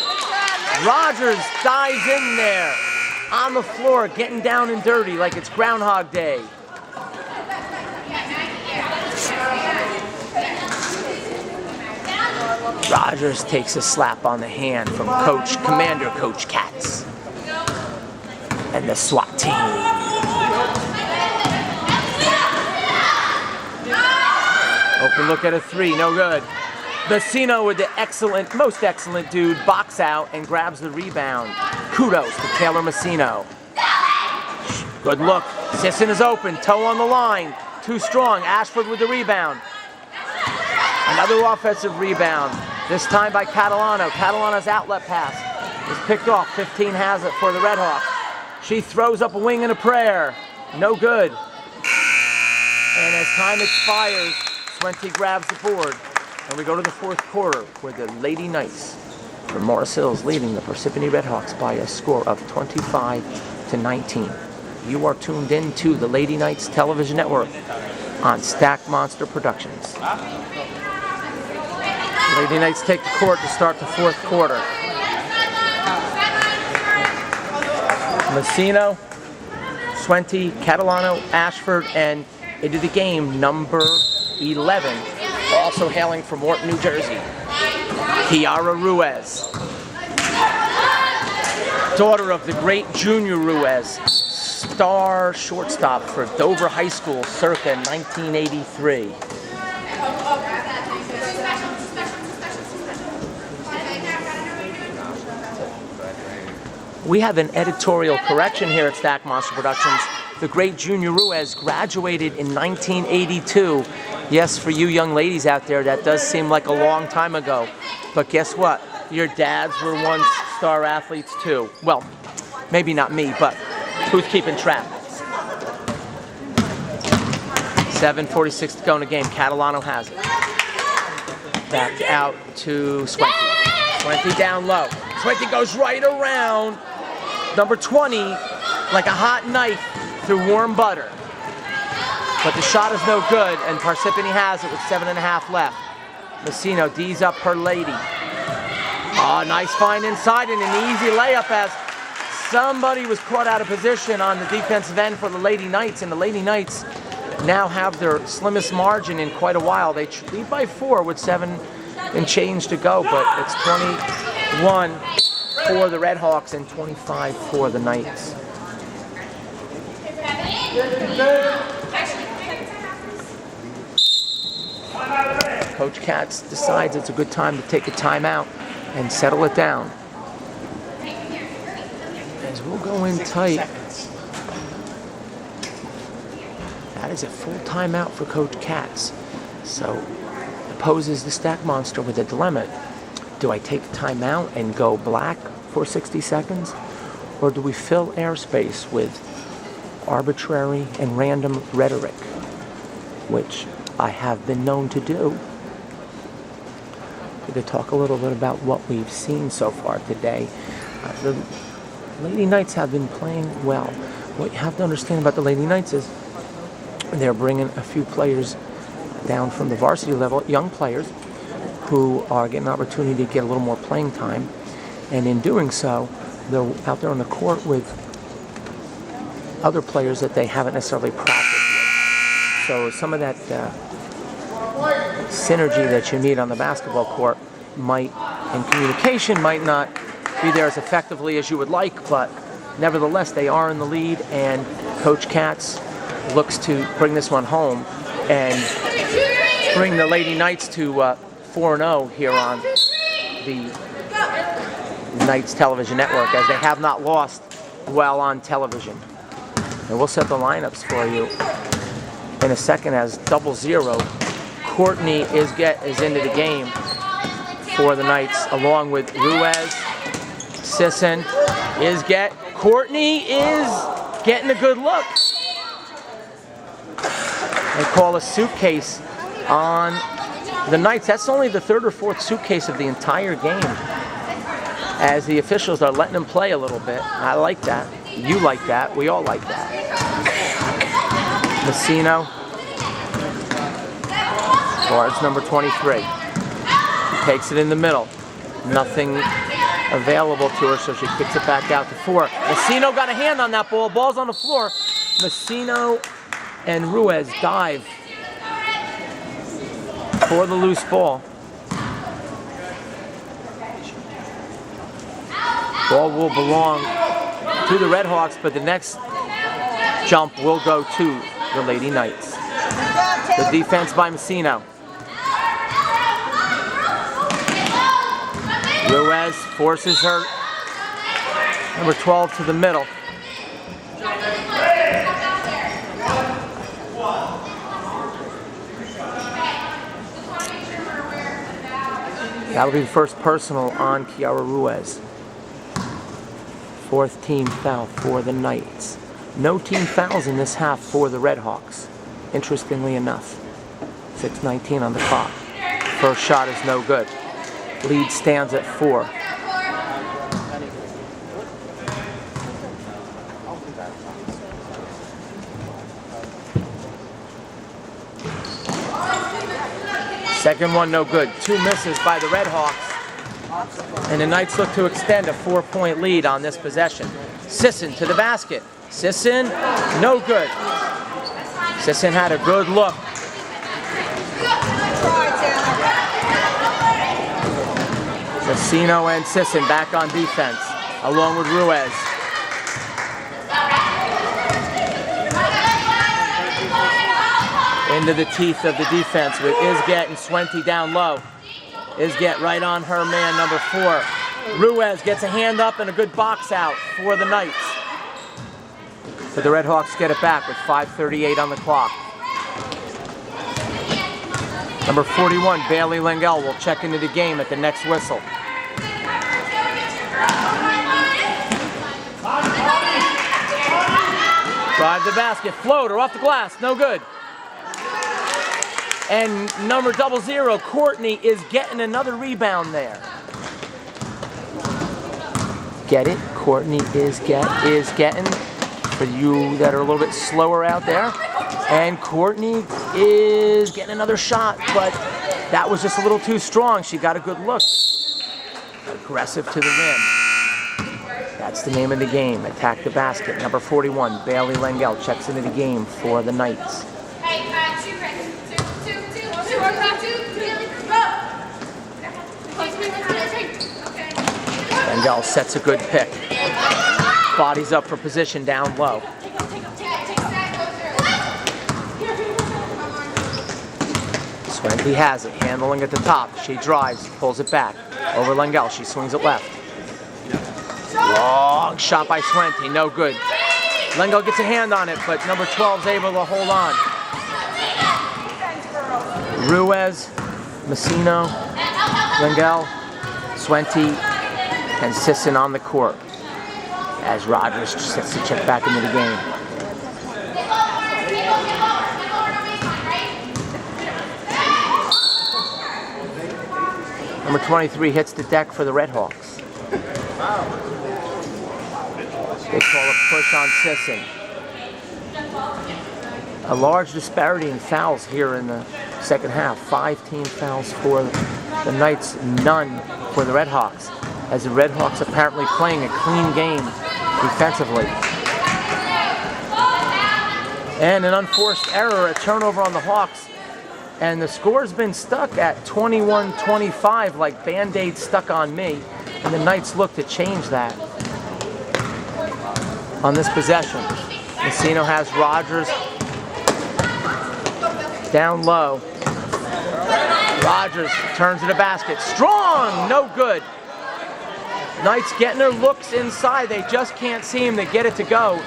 B: Rogers dives in there on the floor, getting down and dirty like it's Groundhog Day. Rogers takes a slap on the hand from Commander Coach Katz and the SWAT team. Open look at a 3, no good. Messino with the most excellent dude, box out and grabs the rebound. Kudos to Taylor Messino. Good look. Sisson is open, toe on the line. Too strong. Ashford with the rebound. Another offensive rebound. This time by Catalano. Catalano's outlet pass is picked off. 15 has it for the Red Hawks. She throws up a wing and a prayer. No good. And as time expires, Swenty grabs the board. And we go to the fourth quarter with the Lady Knights from Morris Hills leading the Parsippany Red Hawks by a score of 25-19. You are tuned in to the Lady Knights television network on Stack Monster Productions. Lady Knights take the court to start the fourth quarter. Messino, Swenty, Catalano, Ashford, and into the game, number 11, also hailing from Morton, New Jersey, Kiara Ruiz. Daughter of the great Junior Ruiz, star shortstop for Dover High School circa 1983. We have an editorial correction here at Stack Monster Productions. The great Junior Ruiz graduated in 1982. Yes, for you young ladies out there, that does seem like a long time ago. But guess what? Your dads were once star athletes too. Well, maybe not me, but who's keeping track? 7:46 to go in the game. Catalano has it. Back out to Swenty. Swenty down low. Swenty goes right around number 20 like a hot knife through warm butter. But the shot is no good, and Parsippany has it with 7.5 left. Messino D's up her lady. Oh, nice find inside and an easy layup as somebody was caught out of position on the defensive end for the Lady Knights, and the Lady Knights now have their slimmest margin in quite a while. They lead by 4 with 7 and change to go, but it's 21 for the Red Hawks and 25 for the Knights. Coach Katz decides it's a good time to take a timeout and settle it down. as we'll go in tight. That is a full timeout for Coach Katz. So it poses the Stack Monster with a dilemma. Do I take the timeout and go black for 60 seconds? Or do we fill airspace with arbitrary and random rhetoric, which I have been known to do? We're going to talk a little bit about what we've seen so far today. The Lady Knights have been playing well. What you have to understand about the Lady Knights is they're bringing a few players down from the varsity level, young players who are getting an opportunity to get a little more playing time. And in doing so, they're out there on the court with other players that they haven't necessarily practiced with. So some of that synergy that you need on the basketball court and communication might not be there as effectively as you would like, but nevertheless, they are in the lead, and Coach Katz looks to bring this one home and bring the Lady Knights to 4-0 here on the Knights television network, as they have not lost well on television. And we'll set the lineups for you in a second as 0-0. Courtney is into the game for the Knights, along with Ruiz. Sisson Courtney is getting a good look. They call a suitcase on the Knights. That's only the third or fourth suitcase of the entire game, as the officials are letting them play a little bit. I like that. You like that. We all like that. Messino guards number 23. She takes it in the middle. Nothing available to her, so she kicks it back out to 4. Messino got a hand on that ball. Ball's on the floor. Messino and Ruiz dive for the loose ball. Ball will belong to the Redhawks, but the next jump will go to the Lady Knights. The defense by Messino. Ruiz forces her number 12 to the middle. That'll be the first personal on Kiara Ruiz. Fourth team foul for the Knights. No team fouls in this half for the Redhawks, interestingly enough. 6:19 on the clock. First shot is no good. Lead stands at 4. Second one no good. 2 misses by the Redhawks. And the Knights look to extend a 4-point lead on this possession. Sisson to the basket. Sisson, no good. Sisson had a good look. Messino and Sisson back on defense, along with Ruiz. Into the teeth of the defense with Isget and Swenty down low. Isget right on her man, number 4. Ruiz gets a hand up and a good box out for the Knights. But the Redhawks get it back with 5:38 on the clock. Number 41, Bailey Langell, will check into the game at the next whistle. Drive the basket, floater off the glass, no good. And number 00, Courtney, is getting another rebound there. Get it? Courtney is getting, for you that are a little bit slower out there. And Courtney is getting another shot, but that was just a little too strong. She got a good look. Aggressive to the rim. That's the name of the game. Attack the basket. Number 41, Bailey Langell, checks into the game for the Knights. Langell sets a good pick. Bodies up for position down low. Swenty has it, handling at the top. She drives, pulls it back. Over Langell, she swings it left. Long shot by Swenty, no good. Lengel gets a hand on it, but number 12 is able to hold on. Ruiz, Messino, Lengel, Swenty, and Sisson on the court as Rogers sets to check back into the game. Number 23 hits the deck for the Red Hawks. They call a push on Sisson. A large disparity in fouls here in the second half. 5 team fouls for the Knights, none for the Red Hawks, as the Red Hawks apparently playing a clean game defensively. And an unforced error, a turnover on the Hawks, and the score's been stuck at 21-25 like Band-Aid stuck on me, and the Knights look to change that on this possession. Messino has Rogers down low. Rogers turns to the basket. Strong, no good. Knights getting their looks inside. They just can't see him to get it to go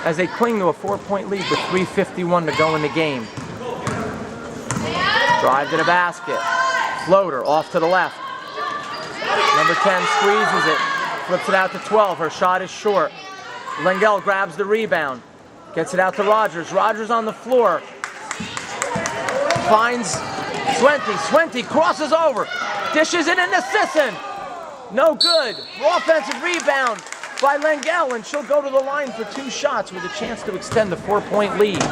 B: as they cling to a 4-point lead with 3:51 to go in the game. Drive to the basket. Floater off to the left. Number 10 squeezes it. Flips it out to 12. Her shot is short. Lengel grabs the rebound. Gets it out to Rogers. Rogers on the floor. Finds Swenty. Swenty crosses over. Dishes it into Sisson. No good. Offensive rebound by Lengel, and she'll go to the line for 2 shots with a chance to extend the 4-point lead.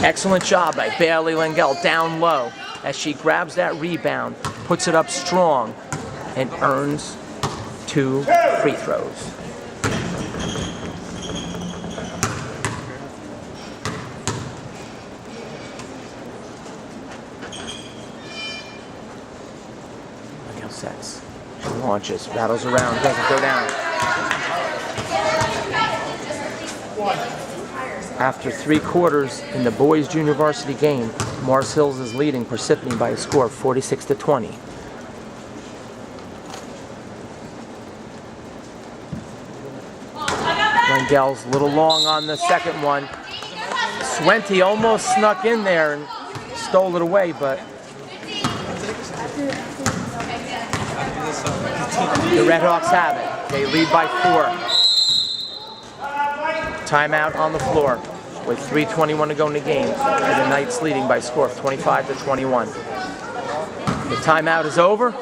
B: Excellent job by Bailey Lengel down low as she grabs that rebound, puts it up strong, and earns 2 free throws. Lengel sets. She launches, rattles around, doesn't go down. After 3 quarters in the boys' junior varsity game, Mars Hills is leading Parsippany by a score of 46-20. Lengel's a little long on the second one. Swenty almost snuck in there and stole it away, but the Red Hawks have it. They lead by 4. Timeout on the floor with 3:21 to go in the game. And the Knights leading by a score of 25-21. The timeout is over.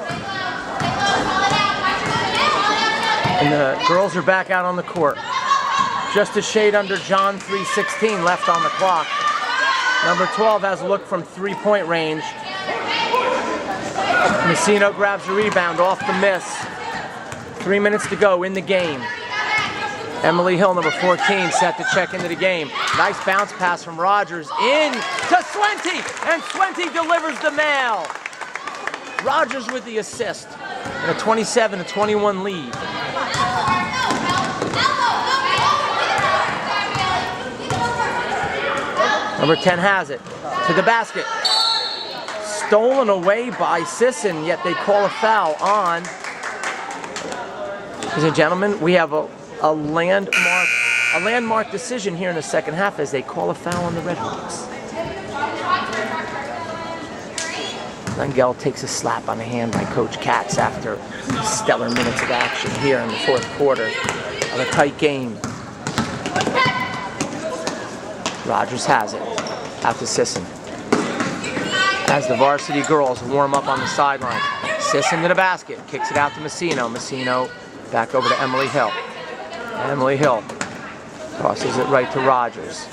B: And the girls are back out on the court. Just a shade under John 3:16 left on the clock. Number 12 has a look from 3-point range. Messino grabs the rebound off the miss. 3 minutes to go in the game. Emily Hill, number 14, set to check into the game. Nice bounce pass from Rogers in to Swenty, and Swenty delivers the mail. Rogers with the assist and a 27-21 lead. Number 10 has it to the basket. Stolen away by Sisson, yet they call a foul on. Ladies and gentlemen, we have a landmark decision here in the second half as they call a foul on the Red Hawks. Lengel takes a slap on the hand by Coach Katz after stellar minutes of action here in the 4th quarter of a tight game. Rogers has it, out to Sisson. As the varsity girls warm up on the sideline. Sisson to the basket, kicks it out to Messino. Messino back over to Emily Hill. Emily Hill crosses it right to Rogers.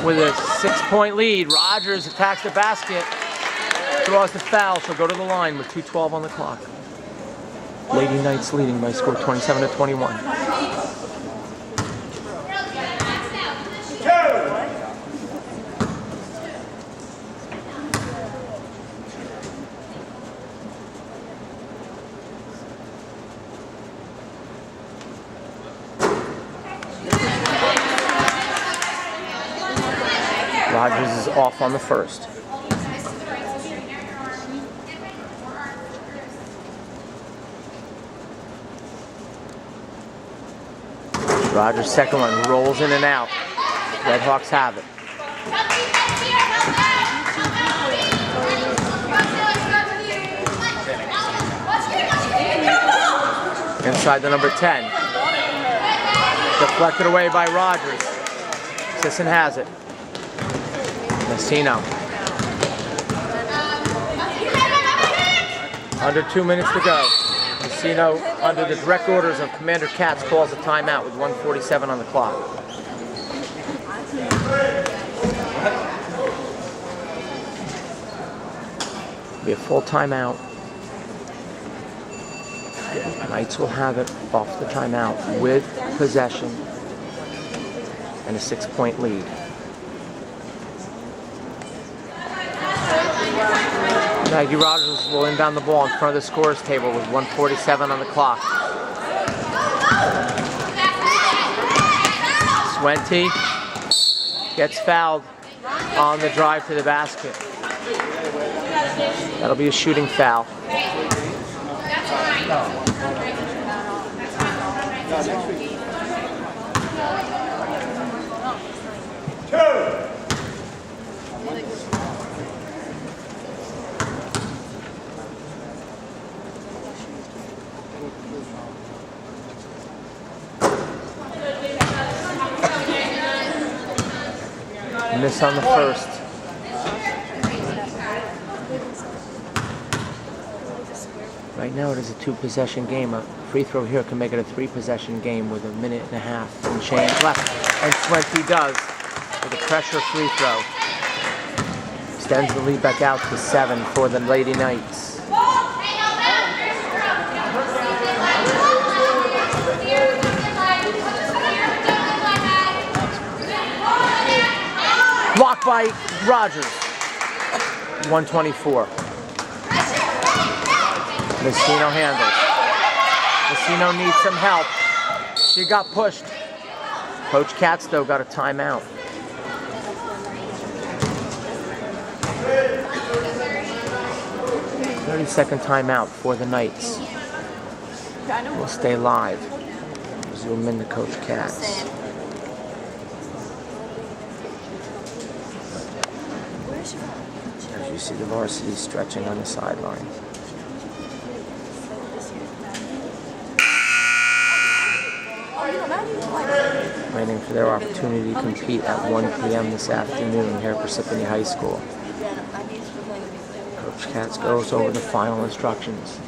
B: With a 6-point lead, Rogers attacks the basket, draws the foul. She'll go to the line with 2:12 on the clock. Lady Knights leading by a score 27-21. Rogers is off on the first. Rogers' second one rolls in and out. Red Hawks have it. Inside the number 10. Deflected away by Rogers. Sisson has it. Messino. Under 2 minutes to go. Messino, under the direct orders of Commander Katz, calls a timeout with 1:47 on the clock. Be a full timeout. Knights will have it off the timeout with possession and a 6-point lead. Maggie Rogers will inbound the ball in front of the scorer's table with 1:47 on the clock. Swenty gets fouled on the drive to the basket. That'll be a shooting foul. Miss on the first. Right now it is a 2-possession game. A free throw here can make it a 3-possession game with a minute and a half and change left. And Swenty does with a pressure free throw. Extends the lead back out to 7 for the Lady Knights. Blocked by Rogers. 124. Messino handles. Messino needs some help. She got pushed. Coach Katz, though, got a timeout. "30-second timeout for the Knights. We'll stay live." Zoom in to Coach Katz. As you see the varsity stretching on the sideline. Waiting for their opportunity to compete at 1 p.m. this afternoon here at Parsippany High School. Coach Katz goes over the final instructions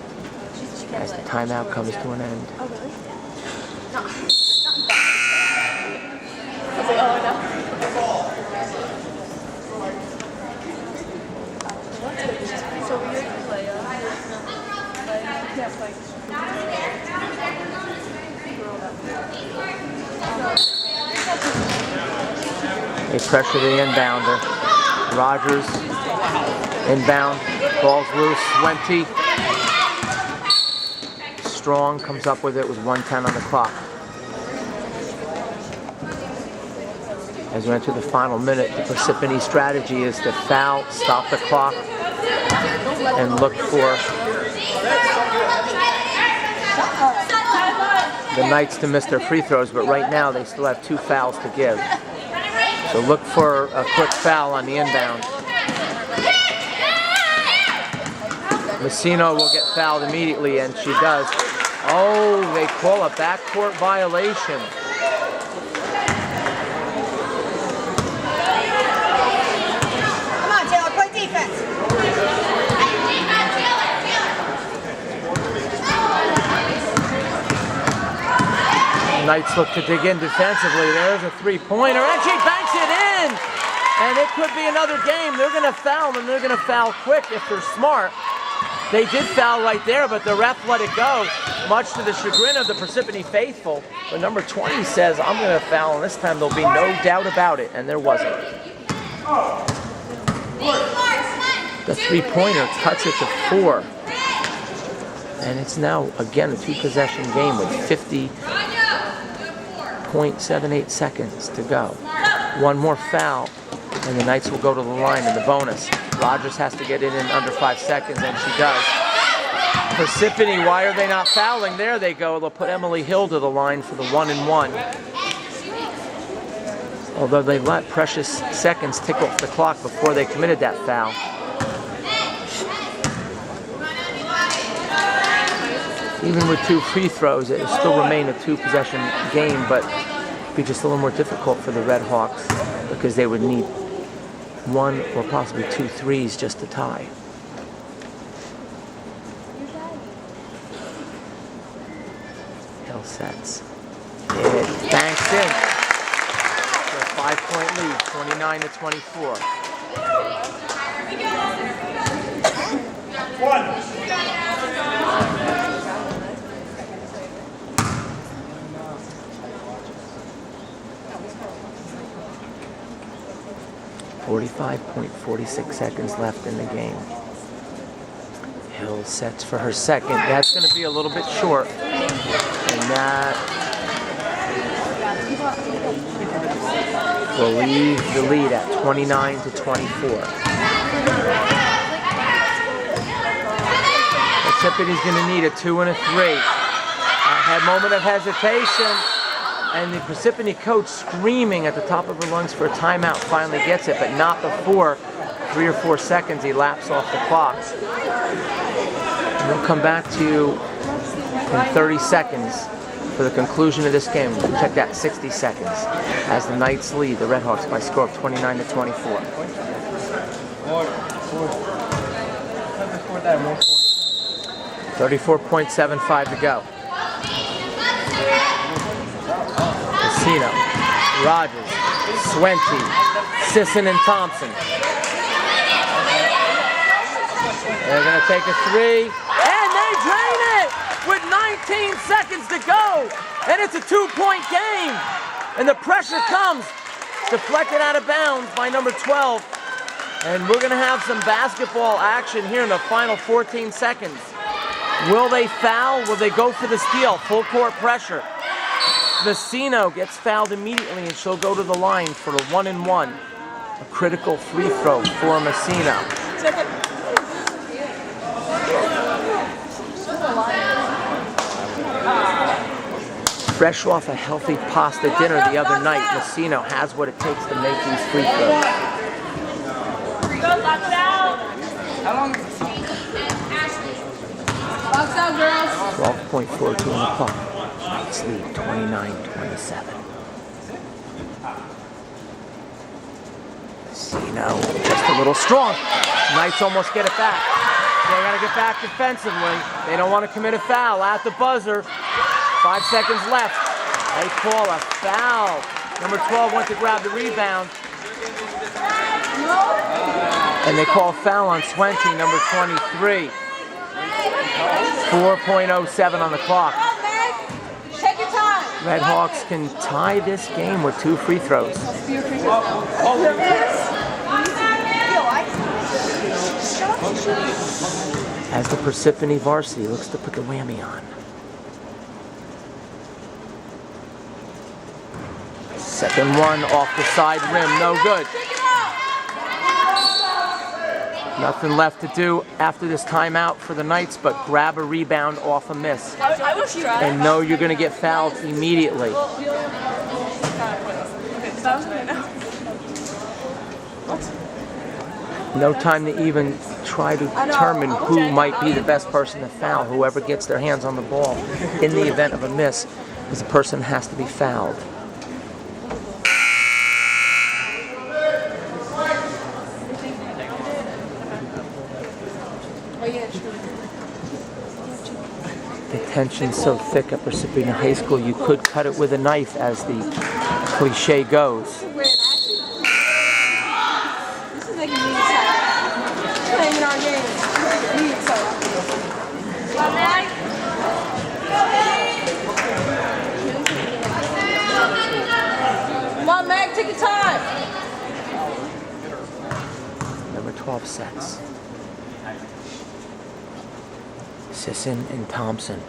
B: as the timeout comes to an end. They pressure the inbounder. Rogers, inbound, ball's loose. Swenty, strong, comes up with it with 1:10 on the clock. As we enter the final minute, the Parsippany strategy is to foul, stop the clock, and look for the Knights to miss their free throws, but right now they still have 2 fouls to give. So look for a quick foul on the inbound. Messino will get fouled immediately, and she does. Oh, they call a backcourt violation.
C: Come on, Taylor, play defense.
B: Knights look to dig in defensively. There's a 3-pointer, and she banks it in! And it could be another game. They're going to foul, and they're going to foul quick if they're smart. They did foul right there, but the ref let it go, much to the chagrin of the Parsippany faithful. But number 20 says, I'm going to foul, and this time there'll be no doubt about it, and there wasn't. The 3-pointer cuts it to 4. And it's now, again, a 2-possession game with 50.78 seconds to go. One more foul, and the Knights will go to the line in the bonus. Rogers has to get it in under 5 seconds, and she does. Parsippany, why are they not fouling? There they go. They'll put Emily Hill to the line for the 1-and-1. Although they let precious seconds tick off the clock before they committed that foul. Even with 2 free throws, it will still remain a 2-possession game, but it'd be just a little more difficult for the Red Hawks because they would need 1 or possibly 2 threes just to tie. Hill sets. It banks in for a 5-point lead, 29-24. 45.46 seconds left in the game. Hill sets for her second. That's going to be a little bit short. And that will leave the lead at 29-24. Parsippany's going to need a 2 and a 3. Had a moment of hesitation. And the Parsippany coach screaming at the top of her lungs for a timeout finally gets it, but not before 3 or 4 seconds elapse off the clock. And we'll come back to you in 30 seconds for the conclusion of this game. Check that, 60 seconds, as the Knights lead the Red Hawks by a score of 29-24. 34.75 to go. Rogers, Swenty, Sisson, and Thompson. They're going to take a 3, and they drain it with 19 seconds to go. And it's a 2-point game. And the pressure comes, deflected out of bounds by number 12. And we're going to have some basketball action here in the final 14 seconds. Will they foul? Will they go for the steal? Full court pressure. Vecino gets fouled immediately, and she'll go to the line for the 1-and-1. A critical free throw for Vecino. Fresh off a healthy pasta dinner the other night, Vecino has what it takes to make these free throws.
D: How long is it? Box out, girls.
B: 12.42 on the clock. Knights lead 29-27. Vecino just a little strong. Knights almost get it back. They got to get back defensively. They don't want to commit a foul at the buzzer. 5 seconds left. They call a foul. Number 12 went to grab the rebound. And they call a foul on Swenty, number 23. 4.07 on the clock. Red Hawks can tie this game with 2 free throws. As the Parsippany varsity looks to put the whammy on. Second one off the side rim, no good. Nothing left to do after this timeout for the Knights but grab a rebound off a miss. And know you're going to get fouled immediately. No time to even try to determine who might be the best person to foul. Whoever gets their hands on the ball in the event of a miss is the person that has to be fouled. The tension's so thick at Parsippany High School, you could cut it with a knife, as the cliche goes.
D: This is making me excited. Playing in our games. Me excited. Come on, Meg, take your time.
B: Number 12 sets. Sisson and Thompson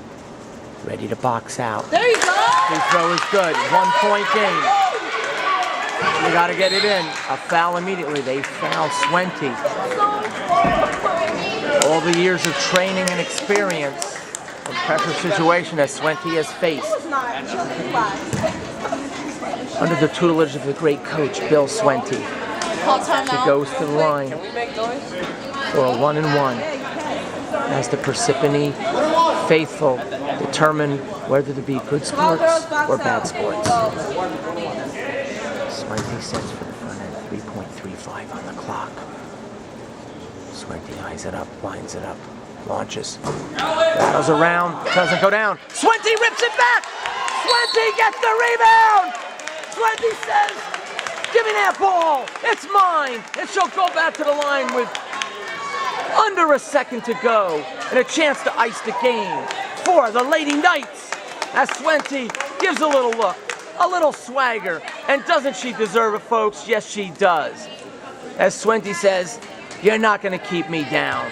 B: ready to box out.
D: There you go.
B: Free throw is good. 1-point game. You got to get it in. A foul immediately. They foul Swenty. All the years of training and experience and pressure situation that Swenty has faced. Under the tutelage of the great coach, Bill Swenty. He goes to the line for a 1-and-1 as the Parsippany faithful determine whether to be good sports or bad sports. Swenty sets for the front end, 3.35 on the clock. Swenty eyes it up, lines it up, launches. Battles around, doesn't go down. Swenty rips it back! Swenty gets the rebound! Swenty says, give me that ball, it's mine! And she'll go back to the line with under a second to go and a chance to ice the game for the Lady Knights as Swenty gives a little look, a little swagger, and doesn't she deserve it, folks? Yes, she does. As Swenty says, you're not going to keep me down.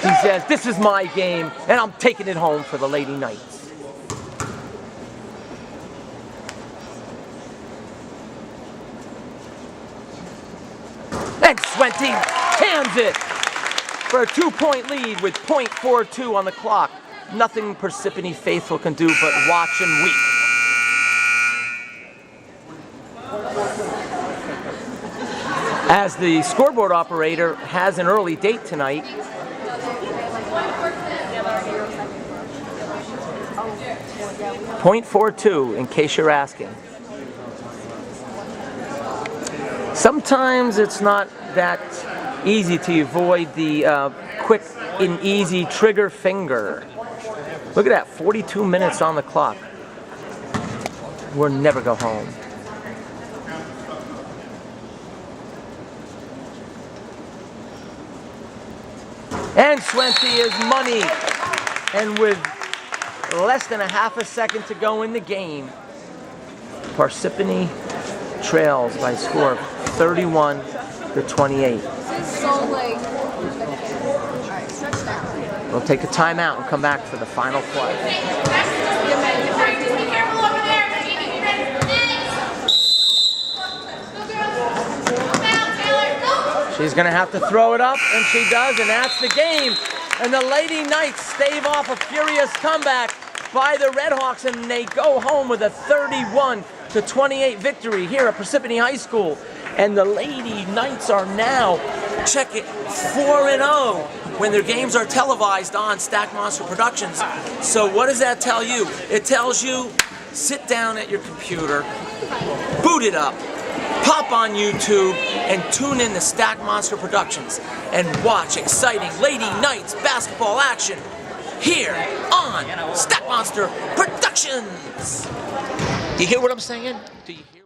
B: He says, this is my game, and I'm taking it home for the Lady Knights. And Swenty hands it for a 2-point lead with .42 on the clock. Nothing Parsippany faithful can do but watch and weep. As the scoreboard operator has an early date tonight, .42 in case you're asking. Sometimes it's not that easy to avoid the quick and easy trigger finger. Look at that, 42 minutes on the clock. We'll never go home. And Swenty is money. And with less than a half a second to go in the game, Parsippany trails by a score of 31-28. We'll take a timeout and come back for the final play. She's going to have to throw it up, and she does, and that's the game. And the Lady Knights stave off a furious comeback by the Redhawks, and they go home with a 31-28 victory here at Parsippany High School. And the Lady Knights are now, check it, 4-0 when their games are televised on Stack Monster Productions. So what does that tell you? It tells you, sit down at your computer, boot it up, pop on YouTube, and tune in to Stack Monster Productions and watch exciting Lady Knights basketball action here on Stack Monster Productions. Do you hear what I'm saying? Do you hear?